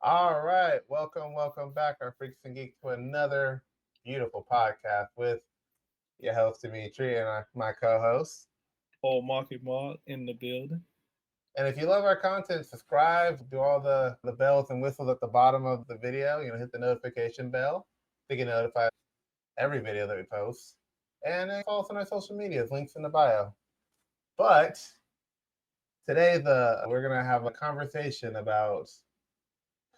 All right, welcome back, our freaks and geeks, to another beautiful podcast with your host Dimitri and my co-host. Old Market Mark in the building. And if you love our content, subscribe, do all the bells and whistles at the bottom of the video. Hit the notification bell to get notified every video that we post, and then follow us on our social medias. Links in the bio. But today, we're gonna have a conversation about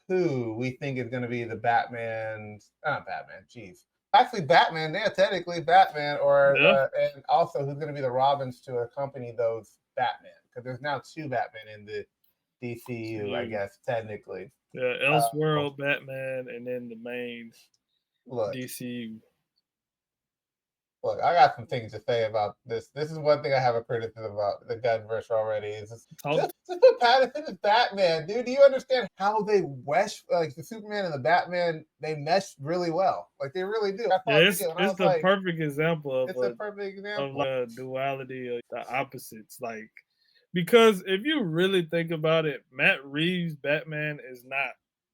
who we think is going to be the Batman, not Batman, jeez. Actually, Batman, yeah, technically Batman, Yeah. and also who's going to be the Robins to accompany those Batman, because there's now two Batman in the DCU, I guess, technically. Yeah, Uh, Elseworld, Batman, and then the main look, DCU. Look, I got some things to say about this. This is one thing I have a criticism about the Gunverse already. Is Talk. just put Pattinson as Batman, dude. Do you understand how they mesh, like the Superman and the Batman? They mesh really well, like they really do. I Yeah, thought it's too, and I it's was the like, perfect example it's a perfect of example. like a duality of the opposites. Like, because if you really think about it, Matt Reeves Batman is not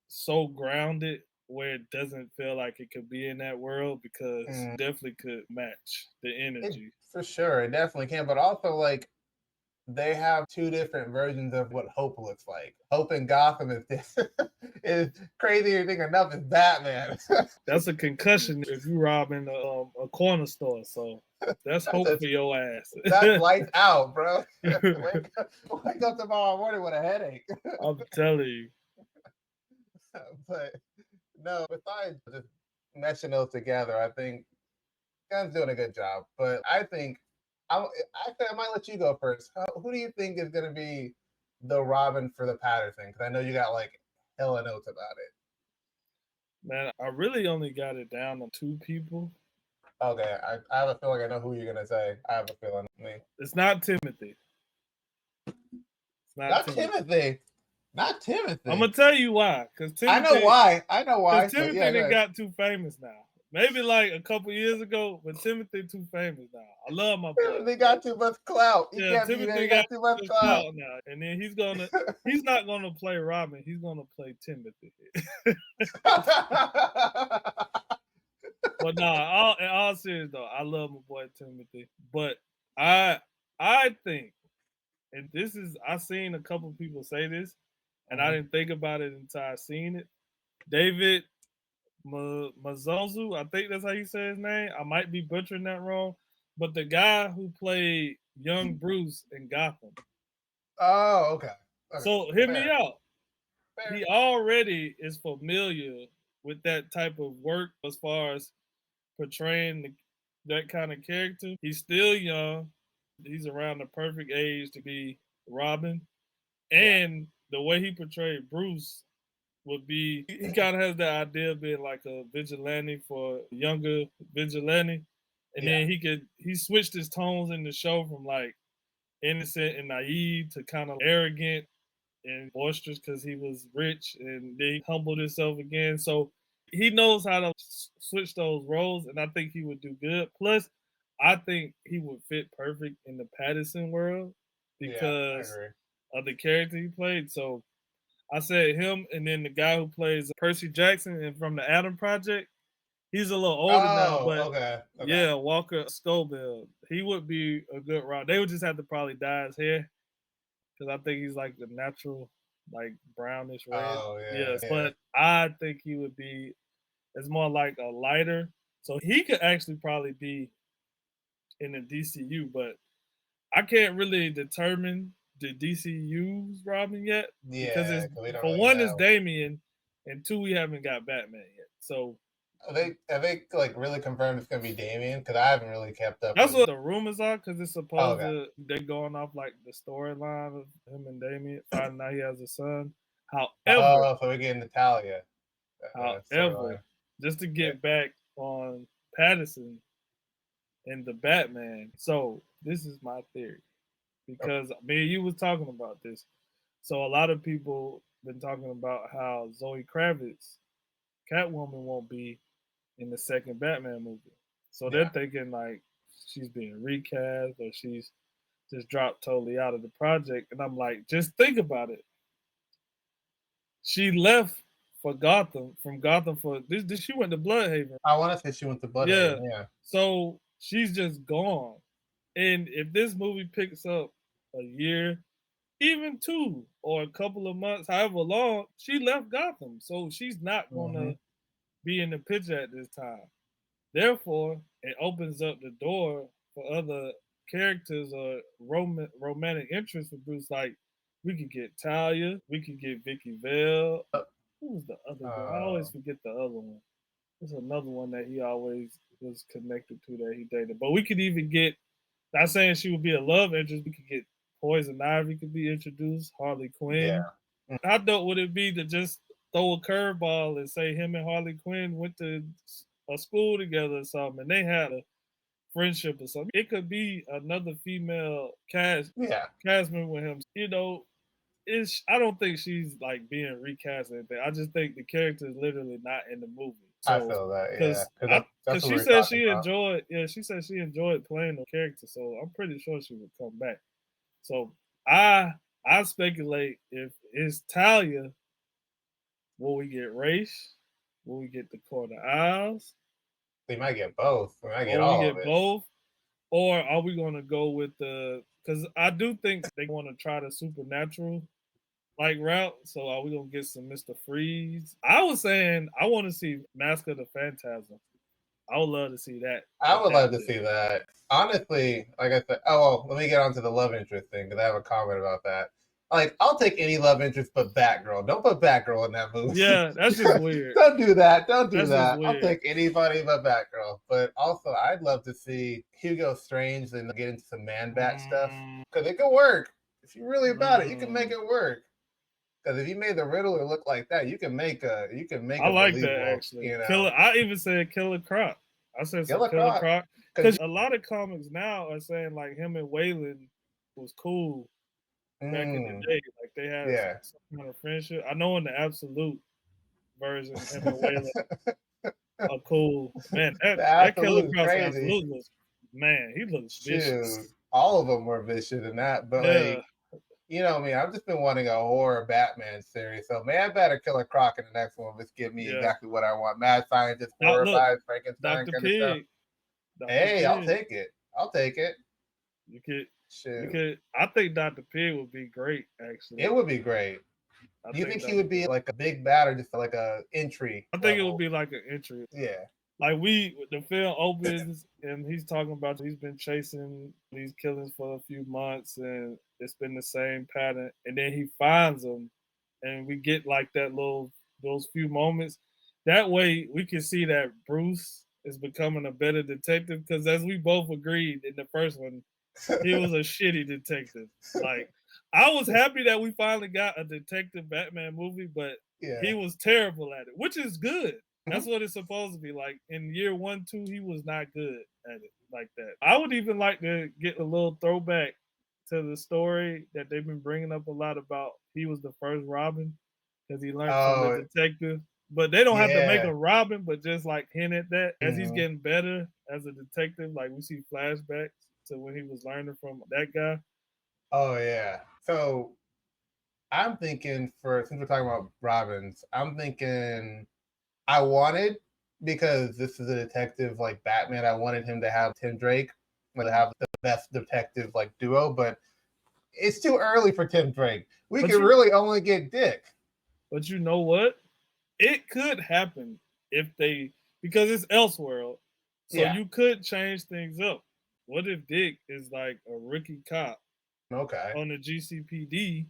so grounded where it doesn't feel like it could be in that world because Mm, definitely could match the it energy. for sure, it definitely can, but also like they have two different versions of what Hope looks like. Hope in Gotham is crazier thing enough as Batman. That's a concussion if you rob in a corner store. So that's That's hope a for your ass. That's lights out, bro. Wake up tomorrow morning with a headache. I'm telling you, But no, besides just meshing those together, I think Gun's doing a good job. But I might let you go first. Who do you think is going to be the Robin for the Patterson? Because I know you got like hella notes about it. man, I really only got it down to two people. Okay, I have a feeling I know who you're going to say. I have a feeling. Me. It's not Timothy. It's not Not Timothy. Timothy. Not I'm Timothy. gonna tell you why. I know why. I know Cause why. But Timothy yeah, go done ahead. got too famous now. Maybe like a couple years ago, but Timothy too famous now. I love my boy, Timothy but got too much clout. He yeah, can't be there. Timothy He got got too much his clout. clout now, and then he's not gonna play Robin. He's gonna play Timothy. But nah, in all serious though, I love my boy Timothy. But I I think, and this is I seen a couple people say this, and I Mhm. didn't think about it until I seen it. David Mazozu, I think that's how you say his name. I might be butchering that wrong, but the guy who played young Bruce in Gotham. Oh, okay. Okay. So hear me Fair. out. Fair. He already is familiar with that type of work as far as portraying that kind of character. He's still young. He's around the perfect age to be Robin. Yeah. And the way he portrayed Bruce would be he kind of has that idea of being like a vigilante for a younger vigilante. And Yeah. then he switched his tones in the show from like innocent and naive to kind of arrogant and boisterous because he was rich, and then he humbled himself again. So he knows how to switch those roles, and I think he would do good. Plus, I think he would fit perfect in the Patterson world Yeah. I because agree. of the character he played. So I said him, and then the guy who plays Percy Jackson and from the Adam Project. He's a little older now, Oh, but okay. Okay. yeah, Walker Scobell. He would be a good route. They would just have to probably dye his hair because I think he's like the natural, like brownish red. Oh, yeah. Yes, Yeah. but I think he would be. It's more like a lighter, so he could actually probably be in the DCU. But I can't really determine the DCU's Robin yet because Yeah. it's Because we don't for really one it's know. Damien, and two we haven't got Batman yet. So Have they like really confirmed it's gonna be Damien? Because I haven't really kept up that's with. what the rumors are because it's Oh, supposed okay. to they going off like the storyline of him and Damien finding out he has a son. However, Oh, so we're getting Natalia. however, Storyline. just to Yeah. get back on Patterson and the Batman. So this is my theory Okay. because me and you was talking about this. So a lot of people been talking about how Zoe Kravitz, Catwoman, won't be in the second Batman movie. So they're Yeah. thinking like she's being recast or she's just dropped totally out of the project. And I'm like, just think about it. She left for Gotham, from Gotham for this she went to Bloodhaven. I want to say she went to Bloodhaven. Yeah. Yeah. So she's just gone. And if this movie picks up a year, even 2 or a couple of months, however long, she left Gotham. So she's not Hmm. gonna be in the picture at this time. Therefore, it opens up the door for other characters or romantic interests for Bruce. Like we could get Talia, we could get Vicky Vale. Who was the other girl? I Uh, always forget the other one. There's another one that he always was connected to that he dated. But we could even get, not saying she would be a love interest, we could get Poison Ivy could be introduced, Harley yeah. Quinn. How dope would it be to just throw a curveball and say him and Harley Quinn went to a school together or something and they had a friendship or something? It could be another female Yeah. cast member with him. You know, I don't think she's like being recast or anything. I just think the character is literally not in the movie. I So feel that. Yeah. because Because that's because what we she were said talking she about. enjoyed, yeah, she said she enjoyed playing the character. So I'm pretty sure she would come back. So I I speculate if it's Talia, will we get Race? Will we get the Court of Owls? They might get both. We might get Or we all of get it. both? Or are we gonna go with the, because I do think they wanna try the supernatural like route. So are we gonna get some Mr. Freeze? I was saying I want to see Mask of the Phantasm. I would love to see that I would love to adapted. see that. Honestly, like I said, oh well, let me get onto the love interest thing because I have a comment about that. Like, I'll take any love interest but Batgirl. Don't put Batgirl in that movie. Yeah, that's just weird. Don't do that. Don't do That's just that. I'll weird. take anybody but Batgirl. But also, I'd love to see Hugo Strange and get into some Man Bat stuff Mm, because it could work. If you're really about it, you can make mm. it work. Because if you made the Riddler look like that, you can make I a like that believable, actually. Killer. I even said Killer Croc. I said some Killer Killer Croc. Croc Because because a lot of comics now are saying like him and Waylon was cool back in the day. Like they had yeah. some kind of friendship. I know in the Absolute version, him and Waylon are cool. Man, The that Killer absolute is Croc's crazy. Absolute looks, man, he looks Shoot, vicious. all of them were vicious in that. But Yeah. like, you know me, I've just been wanting a horror Batman series. So Man Bat or Killer Croc in the next one just give me Yeah. exactly what I want. Mad scientist, Now horror look, vibes, Frankenstein Dr. kind of stuff. Pig. Dr. Hey, I'll Pig. take it. I'll take it. You could you Shoot, could I think Dr. Pig would be great actually. it would be great. I Do you think think he Dr. would be like a big bat or just like a entry I think it would level? be like an entry. Yeah. Like the film opens and he's talking about he's been chasing these killings for a few months and it's been the same pattern. And then he finds them and we get like those few moments. That way we can see that Bruce is becoming a better detective because as we both agreed in the first one, he was a shitty detective. Like I was happy that we finally got a detective Batman movie, but he Yeah. was terrible at it, which is good. That's Mhm. what it's supposed to be. Like in year 1, 2, he was not good at it like that. I would even like to get a little throwback to the story that they've been bringing up a lot about. He was the first Robin because he learned from the Oh, detective. But they don't have to make yeah. a Robin, but just like hint at that as he's Mhm. getting better as a detective. Like we see flashbacks to when he was learning from that guy. Oh, yeah. So I'm thinking for since we're talking about Robins, I'm thinking I wanted because this is a detective like Batman. I wanted him to have Tim Drake, to have the best detective like duo, but it's too early for Tim Drake. We But can you really only get Dick. but you know what? It could happen if they, because it's Elseworld, so Yeah. you could change things up. What if Dick is like a rookie cop Okay. on the GCPD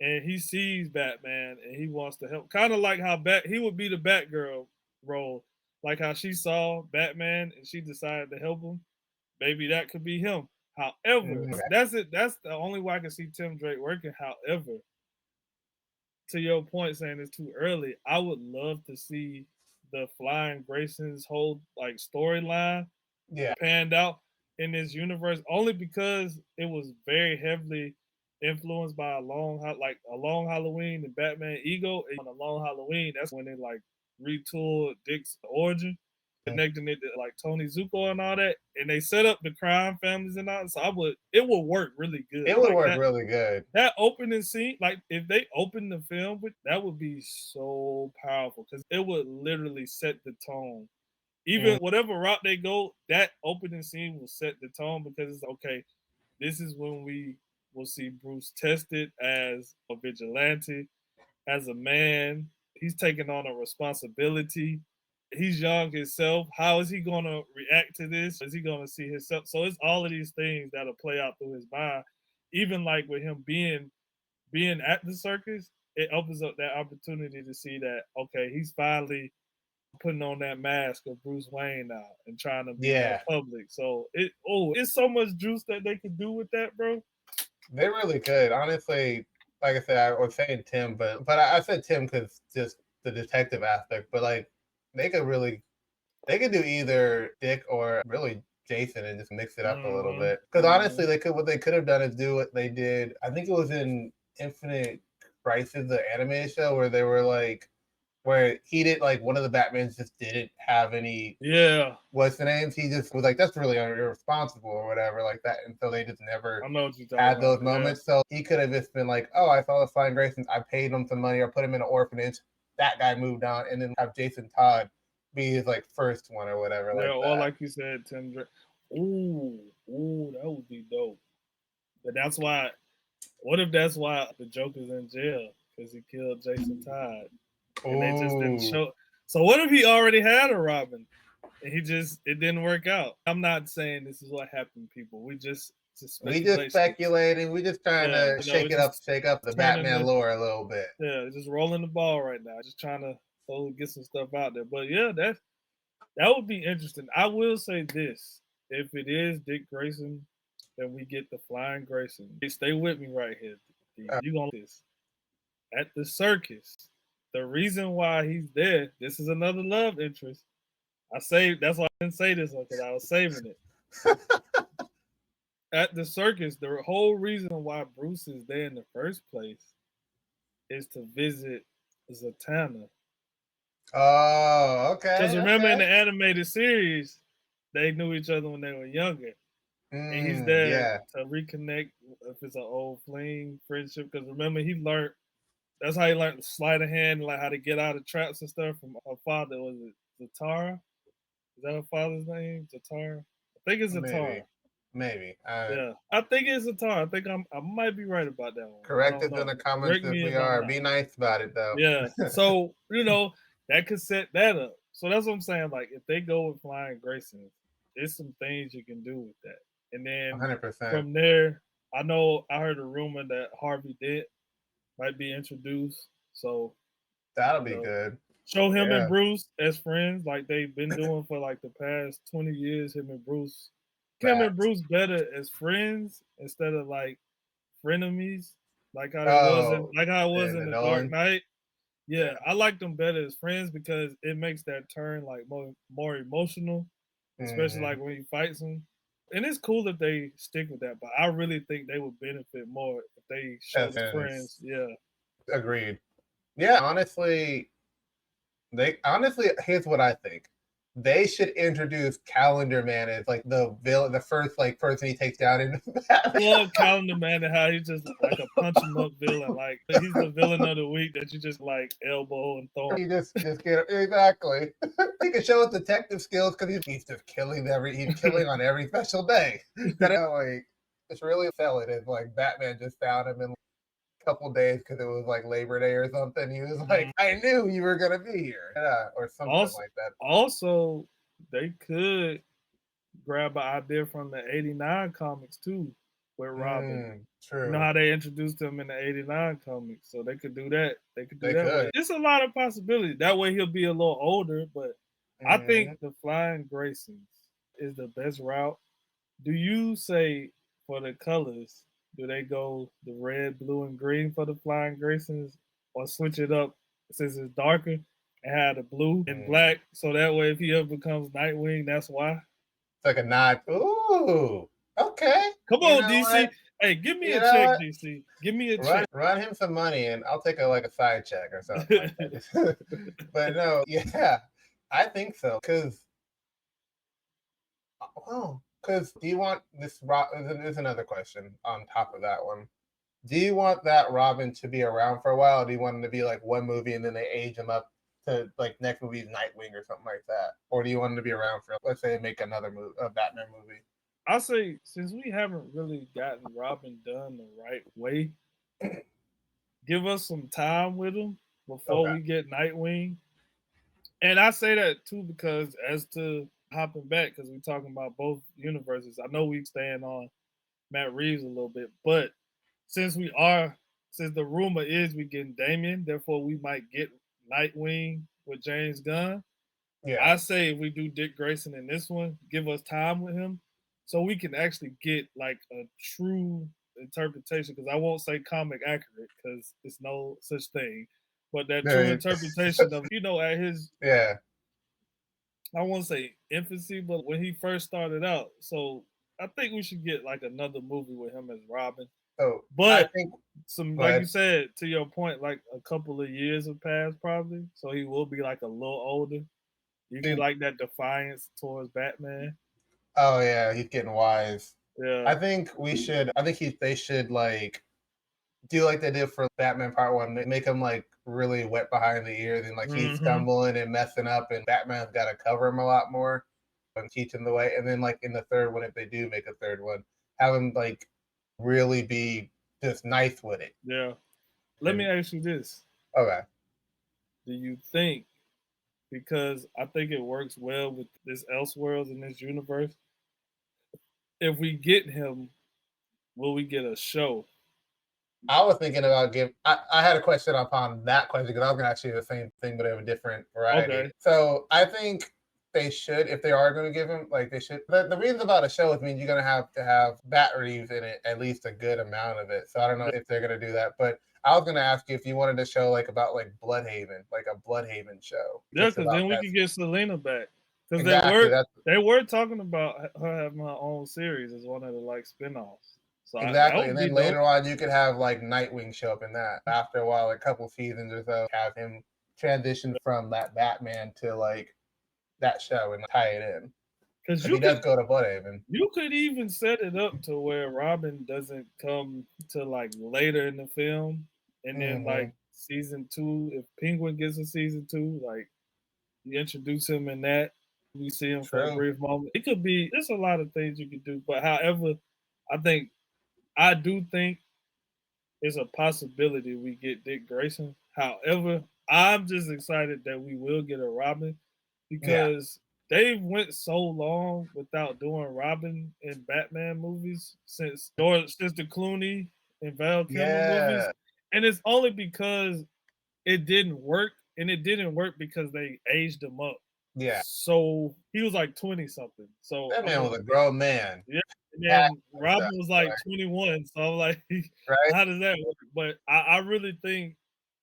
and he sees Batman and he wants to help? Kind of like how he would be the Batgirl role, like how she saw Batman and she decided to help him. Maybe that could be him. However, Mhm. that's it. That's the only way I can see Tim Drake working. However, to your point saying it's too early, I would love to see the Flying Grayson's whole like storyline Yeah. panned out in this universe only because it was very heavily influenced by a long Halloween and Batman Ego. And on a long Halloween, that's when they like retooled Dick's origin. connecting it to like Tony Zuko and all that, and they set up the crime families and all. So it would work really good. It would like work really good. That opening scene, like if they open the film with that, would be so powerful because it would literally set the tone. Even whatever route they go, that opening scene will set the tone because it's okay. This is when we will see Bruce tested as a vigilante, as a man. He's taking on a responsibility. He's young himself. How is he going to react to this? Is he going to see himself? So it's all of these things that'll play out through his mind. Even like with him being at the circus, it opens up that opportunity to see that okay, he's finally putting on that mask of Bruce Wayne now and trying to be more public. So it's so much juice that they could do with that, bro. They really could. Honestly, like I said, I was saying Tim, but I said Tim because just the detective aspect. But like, they could do either Dick or really Jason and just mix it up a little bit. Because honestly, what they could have done is do what they did. I think it was in Infinite Crisis, the animated show, where they were like, where he did like one of the Batmans just didn't have any what's the names. He just was like, that's really irresponsible or whatever like that, and so they just never had those moments. So he could have just been like, oh, I saw the Flying Graysons, I paid him some money or put him in an orphanage, that guy moved on, and then have Jason Todd be his like first one or whatever. Or like you said, Tim Drake. Ooh, that would be dope. But that's why. What if that's why the Joker's in jail because he killed Jason Todd, and they just didn't show. So what if he already had a Robin, and it didn't work out? I'm not saying this is what happened, people. We just speculating. We just trying to shake up the Batman lore a little bit. Yeah, just rolling the ball right now. Just trying to get some stuff out there. But yeah, that would be interesting. I will say this: if it is Dick Grayson, then we get the Flying Grayson. Stay with me right here. You gonna this at the circus. The reason why he's there. This is another love interest. That's why I didn't say this one because I was saving it. At the circus, the whole reason why Bruce is there in the first place is to visit Zatanna. Oh, okay. Because remember in the animated series, they knew each other when they were younger. And he's there to reconnect if it's an old fling friendship. Because remember, that's how he learned sleight of hand, like how to get out of traps and stuff from her father. Was it Zatara? Is that her father's name? Zatara? I think it's Zatara. Maybe. Yeah, I think it's Zatara. I think I might be right about that one. Correct us in the comments if we are. Be nice about it, though. Yeah. So, that could set that up. So that's what I'm saying. Like, if they go with Flying Graysons, there's some things you can do with that. And then 100%. From there, I heard a rumor that Harvey Dent might be introduced. So that'll be good. Show him and Bruce as friends, like they've been doing for like the past 20 years. Him and Bruce better as friends instead of like frenemies, like how it was in the Dark Knight. Yeah, I like them better as friends because it makes that turn like more emotional, especially like when he fights him. And it's cool if they stick with that, but I really think they would benefit more if they show the friends. Yeah. Agreed. Yeah, honestly, here's what I think. They should introduce Calendar Man as like the villain, the first like person he takes down in Batman. I love Calendar Man and how he's just like a punch him up villain. Like he's the villain of the week that you just like elbow and throw. He just get exactly. He can show his detective skills because he's just killing on every special day. It's really selling it. Like Batman just found him in a couple days because it was like Labor Day or something. He was like, I knew you were gonna be here, or something like that. Also, they could grab an idea from the '89 comics too, with Robin. True. You know how they introduced him in the '89 comics, so they could do that. They could do that. It's a lot of possibilities. That way he'll be a little older, but I think the Flying Graysons is the best route. Do you say for the colors? Do they go the red, blue, and green for the Flying Graysons, or switch it up since it's darker and have the blue and black? So that way, if he ever becomes Nightwing, that's why. It's like a nod. Ooh, okay. Come on, DC. What? Hey, give me a check, DC. Give me a check. Run him some money, and I'll take a side check or something like that. But no, yeah, I think so because Well, because do you want this? There's another question on top of that one. Do you want that Robin to be around for a while? Or do you want him to be like one movie and then they age him up to like next movie's Nightwing or something like that? Or do you want him to be around for, let's say, make another movie, a Batman movie? I say since we haven't really gotten Robin done the right way, give us some time with him before Okay. we get Nightwing. And I say that too because as to hopping back, because we're talking about both universes, I know we stand on Matt Reeves a little bit, but since we are, since the rumor is we getting Damien, therefore we might get Nightwing with James Gunn. Yeah. I say if we do Dick Grayson in this one, give us time with him so we can actually get like a true interpretation. Because I won't say comic accurate because it's no such thing, but that true Yeah. interpretation of at his Yeah. I won't say infancy, but when he first started out. So I think we should get like another movie with him as Robin. So I But think, some go like you ahead. said, to your point, like a couple of years have passed probably. So he will be like a little older. You get See, like that defiance towards Batman. oh yeah, he's getting wise. I Yeah. think we should. I think they should like do like they did for Batman Part One. Make him like really wet behind the ears and like he's Hmm. stumbling and messing up, and Batman's got to cover him a lot more and teach him the way. And then like in the third one, if they do make a third one, have him like really be just nice with it. Yeah. Let me And ask you this. okay, Do you think because I think it works well with this Elseworlds in this universe, if we get him, will we get a show? I was thinking about give. I had a question upon that question because I was going to ask you the same thing, but of a different variety. Okay. So I think they should, if they are going to give him, like they should. The reason about a show is means you're going to have Bat Reeves in it, at least a good amount of it. So I don't know if they're going to do that, but I was going to ask you if you wanted to show like about like Bloodhaven, like a Bloodhaven show, Yeah, just because about then we that. could get Selena back. Because Exactly. That's they were talking about her having her own series as one of the like spinoffs. So that exactly. would And be then dope. later on, you could have like Nightwing show up in that. After a while, a couple seasons or so, have him transition from that Batman to like that show and tie it in. Because Because he does go to Bloodhaven. you could even set it up to where Robin doesn't come to like later in the film, and then Mm-hmm. like season two, if Penguin gets a season two, like you introduce him in that, we see him for a True. brief moment. It could be there's a lot of things you could do, but however, I think I do think it's a possibility we get Dick Grayson. However, I'm just excited that we will get a Robin Yeah. because they went so long without doing Robin in Batman movies since the Clooney and Val Kilmer movies, Yeah. and it's only because it didn't work, and it didn't work because they aged him up. Yeah. So he was like 20 something. So That I'm man was a grown man. yeah. And Had then and stuff. Robin was like 21. So I'm like, Right? how does that work? But I really think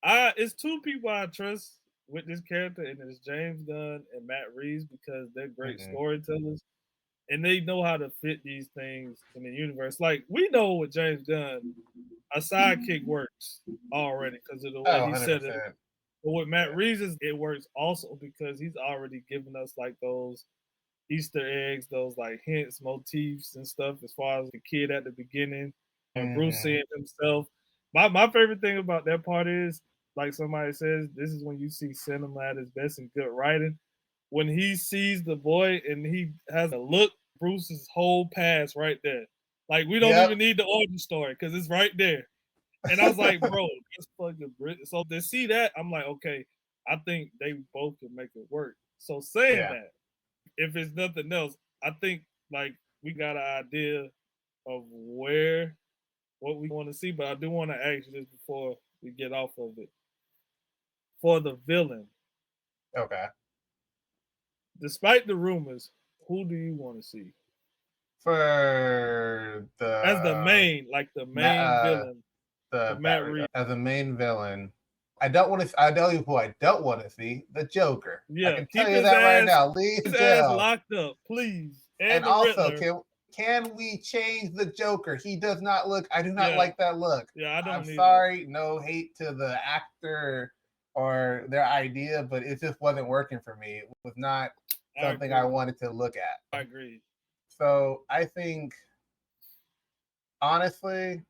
I it's two people I trust with this character, and it's James Gunn and Matt Reeves because they're great Mm-hmm. storytellers and they know how to fit these things in the universe. Like we know with James Gunn, a sidekick works already because of the way Oh, he said it. 100%. But with Matt Yeah. Reeves, it works also because he's already given us like those Easter eggs, those like hints, motifs, and stuff. As far as the kid at the beginning, and Bruce Mm-hmm. seeing himself. My favorite thing about that part is, like somebody says, this is when you see cinema at its best and good writing. When he sees the boy and he has a look, Bruce's whole past right there. Like we don't Yep. even need the origin story because it's right there. And I was like, bro, that's fucking brilliant. So to see that, I'm like, okay, I think they both can make it work. So saying Yeah. that, if it's nothing else, I think like we got an idea of what we want to see. But I do want to ask you this before we get off of it. For the villain, Okay. despite the rumors, who do you want to see For as the the main, like the Ma- main villain for the Matt Bat Reeves? as a main villain. I don't want to. I tell you who I don't want to see: the Joker. I Yeah, can tell keep you that right now. his Leave ass jail. locked up, please, And and the also, Riddler. can we change the Joker? He does not look. I do not Yeah, like that look. yeah, I I'm don't either. sorry. No hate to the actor or their idea, but it just wasn't working for me. It was not I something I agree. wanted to look I at. agree. So I think, honestly,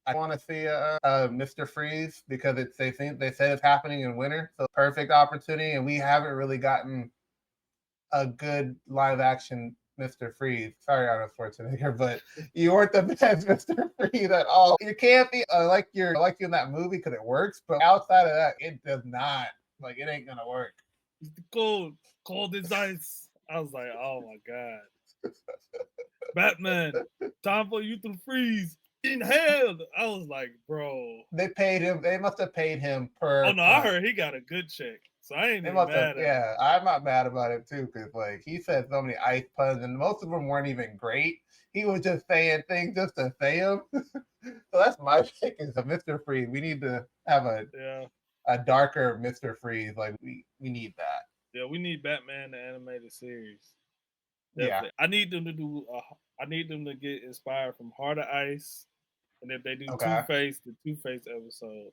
I want to see a Mr. Freeze because they said it's happening in winter, so perfect opportunity, and we haven't really gotten a good live action Mr. Freeze. Sorry, Arnold Schwarzenegger, but you weren't the best Mr. Freeze at all. You can't be like you in that movie because it works, but outside of that, it does not. Like it ain't gonna work. It's cold as ice. I was like, oh my god, Batman, time for you to freeze in hell. I was like, bro. They paid him. They must have paid him per. Oh no, I heard he got a good check, so I ain't They even must have. mad at him. Yeah, I'm not mad about it too because like he said so many ice puns and most of them weren't even great. He was just saying things just to say them. So that's my pick is a Mr. Freeze. We need to have a darker Mr. Freeze. Like we need that. Yeah, we need Batman the animated series. Definitely. Yeah. I need them to do. I need them to get inspired from Heart of Ice, and if they do Two-Face, the Two-Face episode.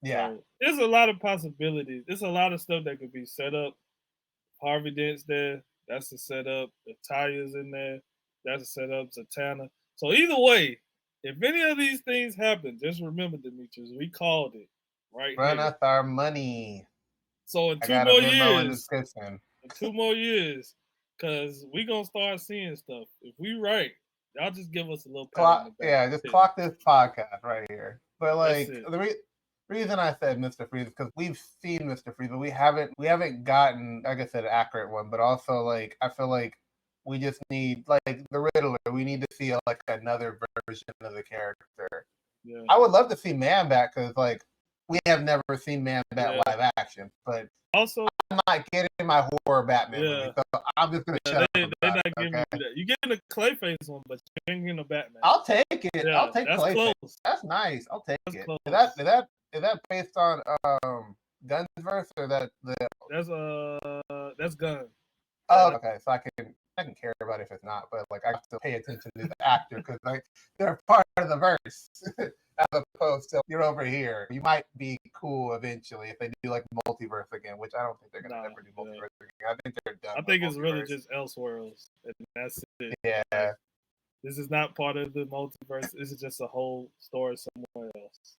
Yeah, so there's a lot of possibilities. There's a lot of stuff that could be set up. Harvey Dent's there. That's the setup. The Taya's in there. That's the setup. Zatanna. So either way, if any of these things happen, just remember, Demetrius, we called it right Run here. us our money. So in 2 more years, because we gonna start seeing stuff. If we right, y'all just give us a little clock. Yeah, just clock this podcast right here. But like the reason I said Mr. Freeze is because we've seen Mr. Freeze, but we haven't gotten, like I said, an accurate one. But also like I feel like we just need like the Riddler. We need to see like another version of the character. Yeah. I would love to see Man Bat because like we have never seen Man Bat live action, but also I'm not getting my horror Batman movie, so I'm just gonna shut up. They're not giving you that. You getting a Clayface one, but you ain't getting a Batman. I'll take it. Yeah, I'll take Clayface. Close. That's nice. I'll take it. Close. Is that based on Gunsverse or that the? That's Gun. Oh, okay. So I can care about it if it's not, but like I have to pay attention to the actor because like they're part of the verse. As opposed to you're over here. You might be cool eventually if they do like multiverse again, which I don't think they're gonna ever do multiverse again. I think they're done. I think it's really just Elseworlds, and that's it. Yeah. Like, this is not part of the multiverse. This is just a whole story somewhere else.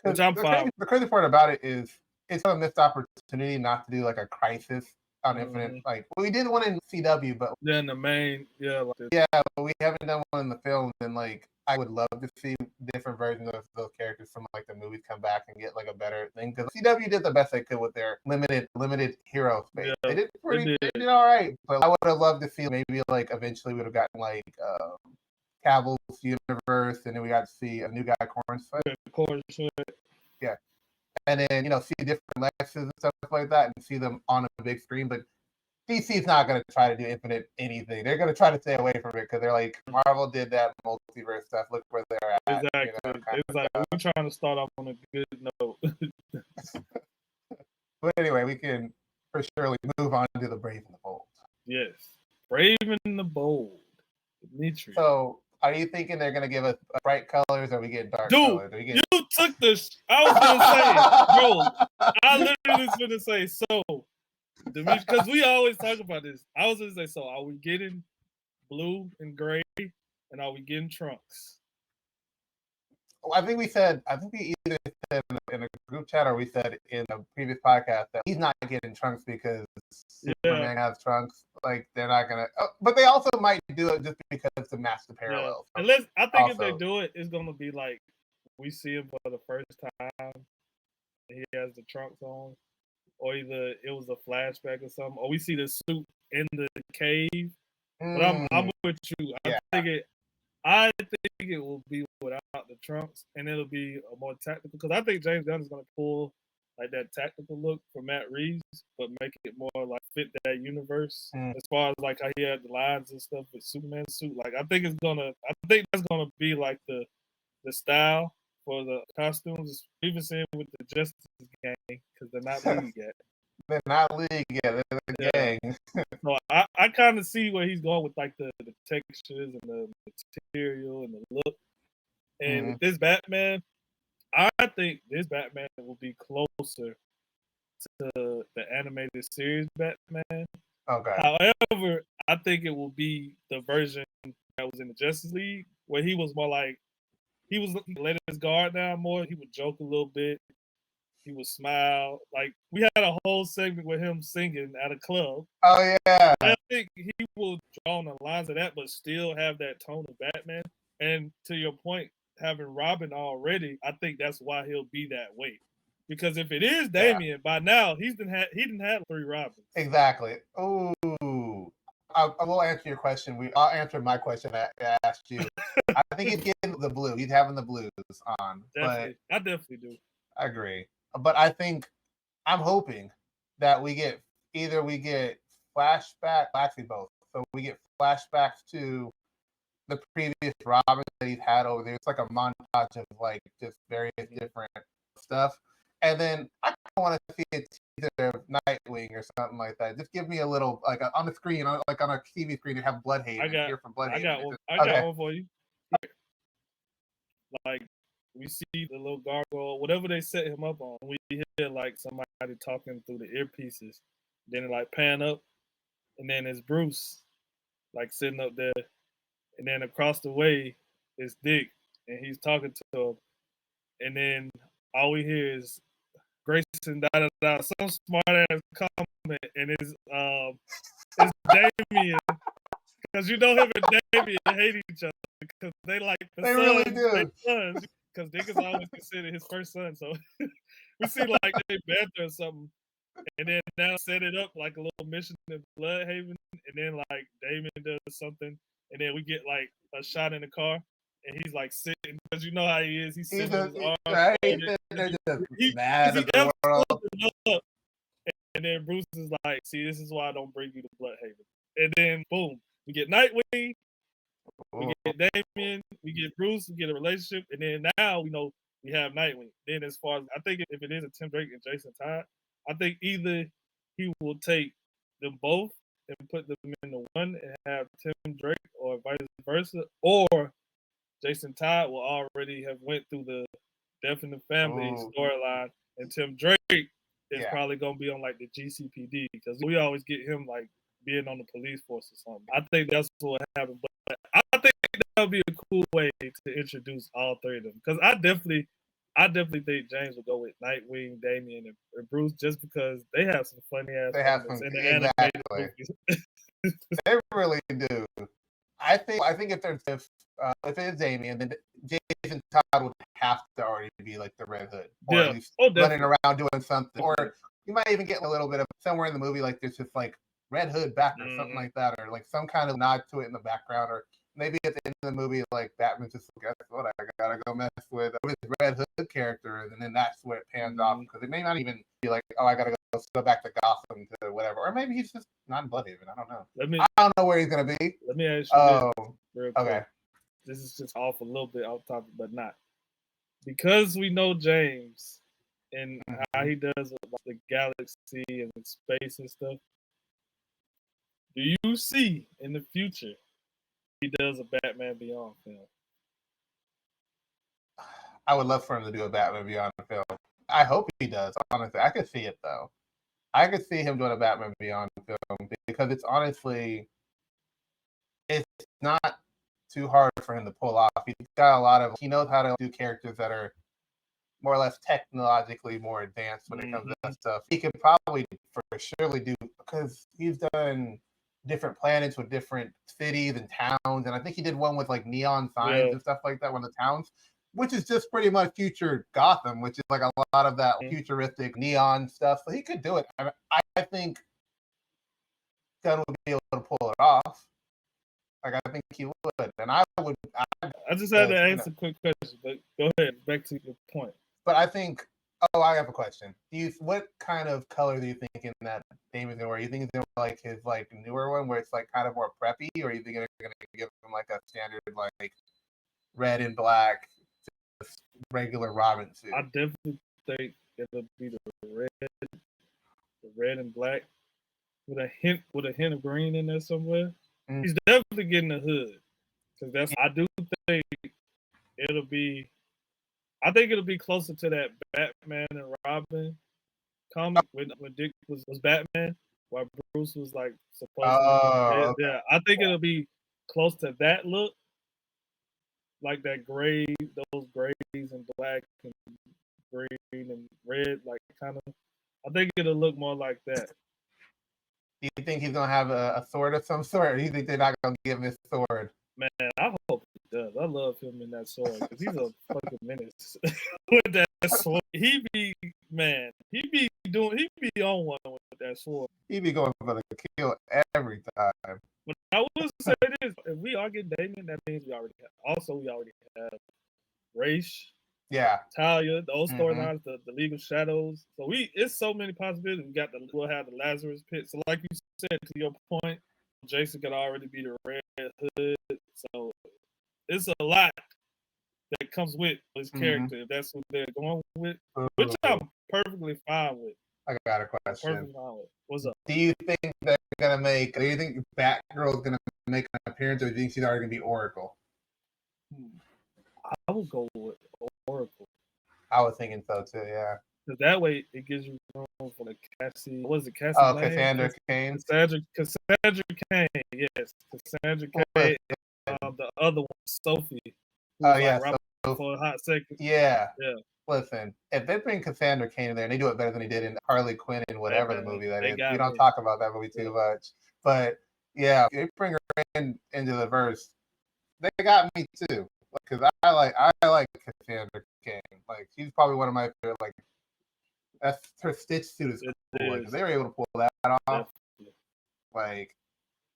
Which I'm fine. The crazy part about it is it's a missed opportunity not to do like a Crisis on Infinite. Like we did one in CW, but then the main, but we haven't done one in the film. And like I would love to see different versions of those characters from like the movies come back and get like a better thing because CW did the best they could with their limited hero space. Yeah, they did all right, but I would have loved to see maybe like eventually we would have gotten like Cavill's universe, and then we got to see a new guy, Cornsfoot. Yeah, and then see different Lexes and stuff like that, and see them on a big screen. But DC's not going to try to do Infinite anything. They're going to try to stay away from it because they're like Marvel did that multiverse stuff. Look where they're at. Exactly. It's like we're trying to start off on a good note. But anyway, we can for surely move on to the Brave and the Bold. Yes, Brave and the Bold. Dimitri. So, are you thinking they're going to give us bright colors, or are we get dark colors? You took this. I was going to say, bro. I literally was going to say so. Because we always talk about this. I was going to say, so are we getting blue and gray, and are we getting Trunks? I think we either said in a group chat or we said in a previous podcast that he's not getting Trunks because Superman has Trunks. Like they're not gonna, but they also might do it just because to match the parallels. Yeah. I think if they do it, it's gonna be like we see him for the first time. He has the Trunks on, or either it was a flashback or something, or we see the suit in the cave. But I'm with you. I think it will be without the Trunks, and it'll be a more tactical. Because I think James Gunn is going to pull like that tactical look for Matt Reeves, but make it more like fit that universe. As far as like how he had the lines and stuff with Superman's suit, like I think that's gonna be like the style for the costumes. Even seeing with the Justice Gang because they're not league yet. They're not league yet. They're the gang. So I kind of see where he's going with like the textures and the material and the look. And with this Batman, I think this Batman will be closer to the animated series Batman. Okay. However, I think it will be the version that was in the Justice League, where he was more like he let his guard down more. He would joke a little bit. He would smile. Like we had a whole segment with him singing at a club. Oh yeah. I think he will draw on the lines of that, but still have that tone of Batman. And to your point, having Robin already, I think that's why he'll be that way. Because if it is Damian, by now he didn't have 3 Robins. Exactly. Ooh. I will answer your question. I'll answer my question I asked you. I think he's getting the blue. He's having the blues on. Definitely. But I definitely do. I agree. But I think I'm hoping that we get flashback, actually both. So we get flashbacks to the previous Robin that he's had over there. It's like a montage of like just various different stuff. And then I want to see a teaser of Nightwing or something like that. Just give me a little like on the screen, like on a TV screen, to have Bloodhaven. Hear from Bloodhaven. I got one for you. Like we see the little gargoyle, whatever they set him up on. We hear like somebody talking through the earpieces. Then it like pan up, and then it's Bruce, like sitting up there, and then across the way is Dick, and he's talking to him, and then all we hear is Grayson some smart ass comment, and it's Damian, because you know him and Damian hate each other because they like the they sons, really do. Sons, because Dick is always considered his first son, so we see like they banter or something, and then now set it up like a little mission in Bloodhaven, and then like Damian does something, and then we get like a shot in the car, and he's like sitting, because you know how he is. He's sitting with his arms. Right? They're just mad at the world. And then Bruce is like, "See, this is why I don't bring you to Bloodhaven." And then boom, we get Nightwing, we get Damian, we get Bruce, we get a relationship, and then now we know we have Nightwing. Then as far as I think, if it is a Tim Drake and Jason Todd, I think either he will take them both and put them into one and have Tim Drake, or vice versa, or Jason Todd will already have went through the Death in the Family storyline, and Tim Drake is probably gonna be on like the GCPD, because we always get him like being on the police force or something. I think that's what happened, but I think that would be a cool way to introduce all 3 of them, because I definitely think James will go with Nightwing, Damian, and Bruce, just because they have some funny ass moments in the animated movies. They really do. I think if it is Damian, then Jason Todd would have to already be like the Red Hood, or at least running around doing something. Or you might even get a little bit of somewhere in the movie, like there's just like Red Hood back or something like that, or like some kind of nod to it in the background, or maybe at the end of the movie, like Batman's just like, guess what, I gotta go mess with his Red Hood character, and then that's where it pans off, because it may not even be like, oh, I gotta go back to Gotham to whatever, or maybe he's just not in Bloodhaven. I don't know. I don't know where he's gonna be. Let me ask you this real quick. Okay. This is just off a little bit off topic, but not, because we know James and how he does with the galaxy and the space and stuff. Do you see in the future he does a Batman Beyond film? I would love for him to do a Batman Beyond film. I hope he does, honestly. I could see it, though. I could see him doing a Batman Beyond film, because it's honestly, it's not too hard for him to pull off. He's got he knows how to do characters that are more or less technologically more advanced when it comes to that stuff. He could probably for surely do, because he's done different planets with different cities and towns, and I think he did one with like neon signs and stuff like that, one of the towns, which is just pretty much future Gotham, which is like a lot of that futuristic neon stuff. So he could do it. I think Gunn would be able to pull it off. Like, I think he would, and I would. I just had to ask a quick question, but go ahead, back to your point. But I think. Oh, I have a question. What kind of color do you think in that Damian's gonna wear? You think it's gonna be like his like newer one, where it's like kind of more preppy, or you think they're gonna give him like a standard like red and black, just regular Robin suit? I definitely think it'll be the red and black with a hint of green in there somewhere. He's definitely getting a hood, because I do think it'll be. I think it'll be closer to that Batman and Robin comic when Dick was Batman. where Bruce was like supposedly. Oh, okay. Yeah, I think it'll be close to that look, like that gray, those grays and black and green and red, like kind of. I think it'll look more like that. Do you think he's gonna have a sword of some sort, or do you think they're not gonna give him his sword? Man, I hope he does. I love him in that sword because he's a fucking menace with that sword. He be on one with that sword. He be going for the kill every time. But I will say this: if we are getting Damon, that means we already have. Also, we already have Ra's, Yeah. Talia, those storylines, the League of Shadows. So it's so many possibilities. We'll have the Lazarus Pit. So like you said, to your point, Jason could already be the Red Hood. So it's a lot that comes with his character. If that's what they're going with, which I'm perfectly fine with. I got a question. Perfectly fine with. What's up? Do you think they're gonna make? Do you think Batgirl's gonna make an appearance, or do you think she's already gonna be Oracle? I would go with Oracle. I was thinking so too. Yeah. Because that way it gives you room for the Cassie. What is it? Cassie? Oh, Cassandra Cain. Cassandra Cain. Yes, Cassandra Cain. The other one, Sophie. Oh yeah. For a hot second. Yeah. Yeah. Listen, if they bring Cassandra Cain in there and they do it better than he did in Harley Quinn and whatever the movie that is, we don't talk about that movie too much. But yeah, if they bring her into the verse, they got me too. Because I like Cassandra Cain. Like she's probably one of my favorite. Like that's her Stitch suit is cool. Like, they were able to pull that off. Definitely. Like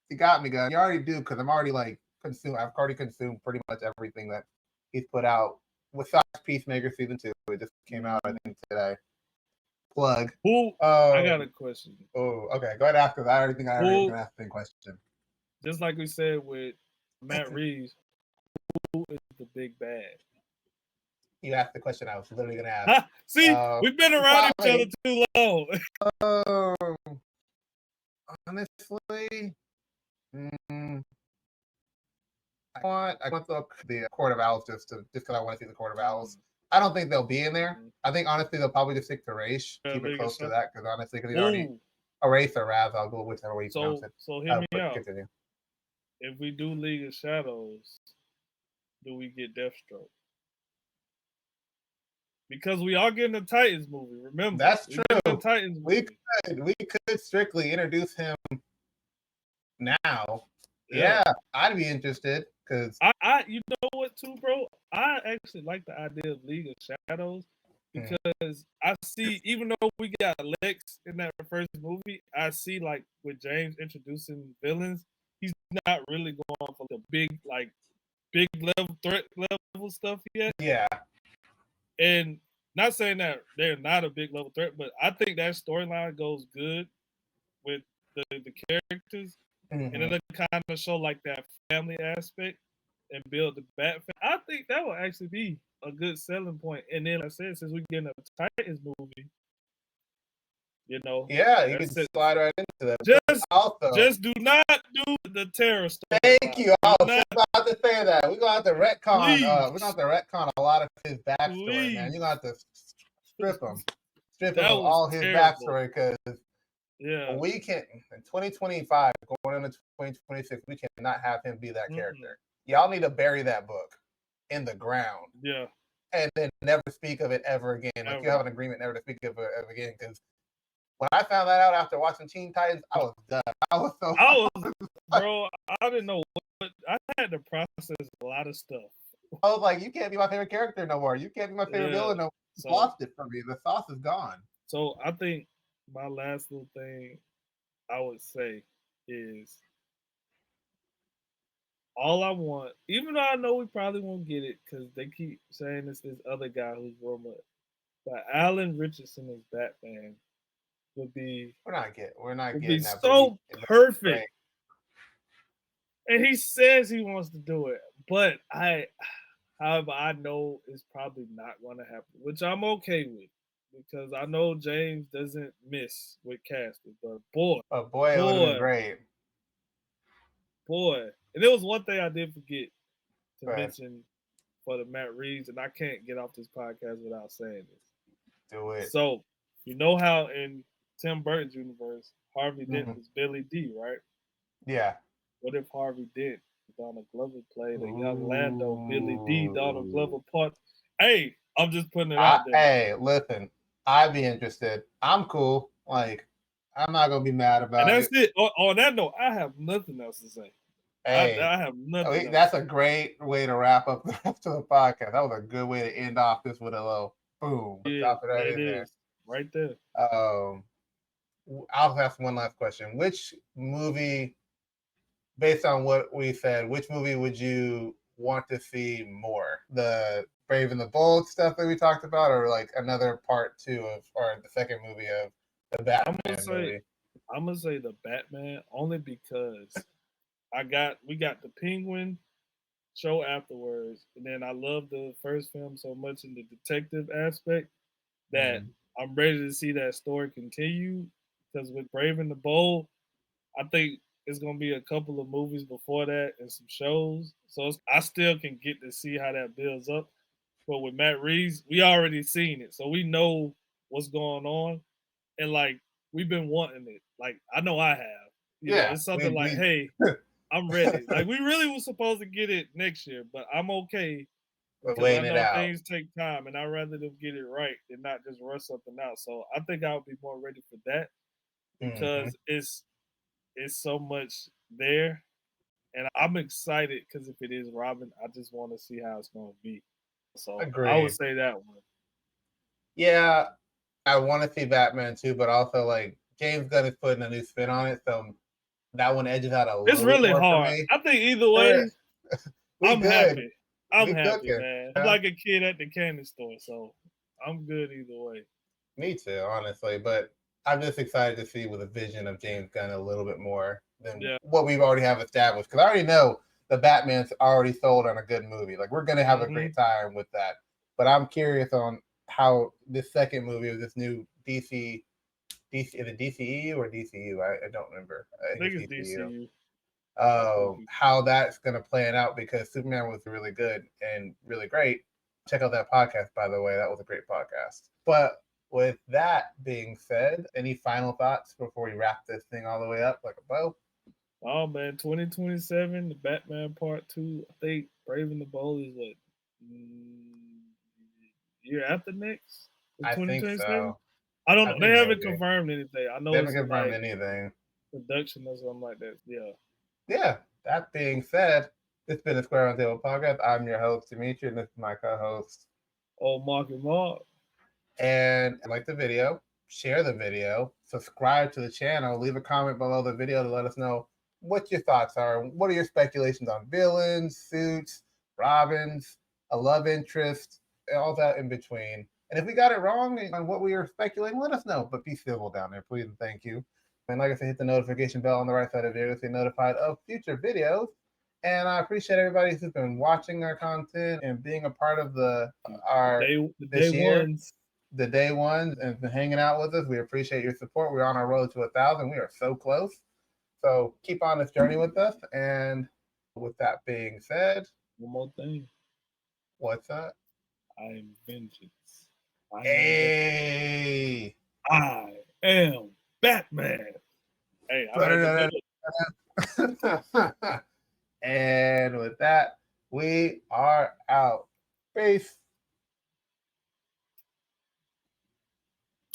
you got me, guys. You already do because I'm already like consumed. I've already consumed pretty much everything that he's put out. Besides Peacemaker season 2, it just came out I think today. Plug. I got a question. Oh, okay. Go ahead and ask because I already think I already can ask the same question. Just like we said with Matt Reeves, who is the big bad? You asked the question I was literally gonna ask. See, we've been around each other too long. Honestly, I want the Court of Owls just because I want to see the Court of Owls. I don't think they'll be in there. I think honestly they'll probably just stick to Ra's, keep it close to that because honestly, because he's already Ra's or Raz. I'll go whichever way you pronounce it. So hear me out. Continue. If we do League of Shadows, do we get Deathstroke? Because we are getting a Titans movie. Remember, that's true. Titans movie. We could strictly introduce him now. Yeah, I'd be interested because you know what too, bro? I actually like the idea of League of Shadows because I see, even though we got Lex in that first movie, I see like with James introducing villains, he's not really going for the big level threat level stuff yet. Yeah. And not saying that they're not a big level threat, but I think that storyline goes good with the characters. And it'll kind of show like that family aspect and build the Bat. I think that will actually be a good selling point. And then, like I said, since we're getting a Titans movie, you know, yeah, you can slide right into that. Just do not do the terror story. Thank you. I was about to say that. We're gonna have to retcon. We're gonna have to retcon a lot of his backstory, man. You're gonna have to strip him of all his backstory because. Yeah, we can in 2025 going into 2026. We cannot have him be that character. Y'all need to bury that book in the ground. Yeah, and then never speak of it ever again. Like you have an agreement never to speak of it ever again. Because when I found that out after watching Teen Titans, I was done. Bro. I didn't know what I had to process a lot of stuff. I was like, you can't be my favorite character no more. You can't be my favorite villain no more. You lost it for me. The sauce is gone. So I think my last little thing I would say is all I want, even though I know we probably won't get it because they keep saying it's this other guy who's rumored, but Alan Richardson as Batman would be. We're not getting that. So perfect. And he says he wants to do it, but however, I know it's probably not going to happen, which I'm okay with. Because I know James doesn't miss with casting, but boy, it would have been great. Boy, and there was one thing I did forget to mention for the Matt Reeves, and I can't get off this podcast without saying this. Do it. So you know how in Tim Burton's universe, Harvey Dent Mhm. was Billy D, right? Yeah. What if Harvey Dent, Donald Glover played a young Lando, Billy D, Donald Glover Ooh. part? Hey, I'm just putting it out there. Hey, listen, I'd be interested. I'm cool. Like, I'm not gonna be mad And about that's it. it. On that note, I have nothing else to say. Hey, I have nothing else to that's a say. great way to wrap up the rest of the podcast. That was a good way to end off this with a little boom. Yeah, Drop it right it in there. is. Right there. Um, I'll ask one last question. Which movie, based on what we said, which movie would you want to see more? The Brave and the Bold stuff that we talked about, or like another part two of, or the second movie of the I'm gonna Batman say movie? I'm gonna say the Batman only because we got the Penguin show afterwards, and then I love the first film so much in the detective aspect that Mm. I'm ready to see that story continue. Because with Brave and the Bold, I think it's gonna be a couple of movies before that and some shows, so I still can get to see how that builds up. But with Matt Reeves, we already seen it, so we know what's going on, and like we've been wanting it. Like I know I have. Yeah, It's something like, hey, I'm ready. Like we really was supposed to get it next year, but I'm okay we're because I waiting it know out. things take time, and I'd rather them get it right than not just rush something out. So I think I'll be more ready for that Mm-hmm. because it's so much there, and I'm excited because if it is Robin, I just want to see how it's going to be. So I would Agreed. say that one. Yeah, I want to see Batman too, but also like James Gunn is putting a new spin on it, so that one edges out a It's little bit really more for hard. me. I think either Sure, way, we I'm good. happy. I'm We happy, cooking. man. I'm Yeah, like a kid at the candy store, so I'm good either way. me too, honestly. But I'm just excited to see with a vision of James Gunn a little bit more than Yeah. what we've already have established. Because I already know the Batman's already sold on a good movie. Like we're gonna have a Hmm. great time with that. But I'm curious on how this second movie of this new DC is it DCEU or DCU? I don't remember. I I think think it's it's DCU. DCU. I think How that's going to play it out because Superman was really good and really great. Check out that podcast, by the way. That was a great podcast. But with that being said, any final thoughts before we wrap this thing all the way up like a bow? oh man, 2027, the Batman Part Two. I think Brave and the Bold is what year after next, I think 2027. so. I don't I know. They think haven't maybe. confirmed anything. I They know haven't it's confirmed like anything. production or something like that. Yeah. Yeah, that being said, it's been a Square on Table podcast. I'm your host, Dimitri, and this is my co host. Oh, Mark and Mark. And like the video, share the video, subscribe to the channel, leave a comment below the video to let us know what your thoughts are. What are your speculations on villains, suits, Robins, a love interest, all that in between. And if we got it wrong on what we were speculating, let us know. But be civil down there, please and thank you. And like I said, hit the notification bell on the right side of the video to stay notified of future videos. And I appreciate everybody who's been watching our content and being a part of our The day this year, ones. the day ones, and been hanging out with us. We appreciate your support. We're on our road to 1,000. We are so close. So keep on this journey with us. And with that being said, One more thing. what's that? I am vengeance. I am vengeance. Hey. I am Batman. Hey, I had to do it. And with that, we are out. Peace.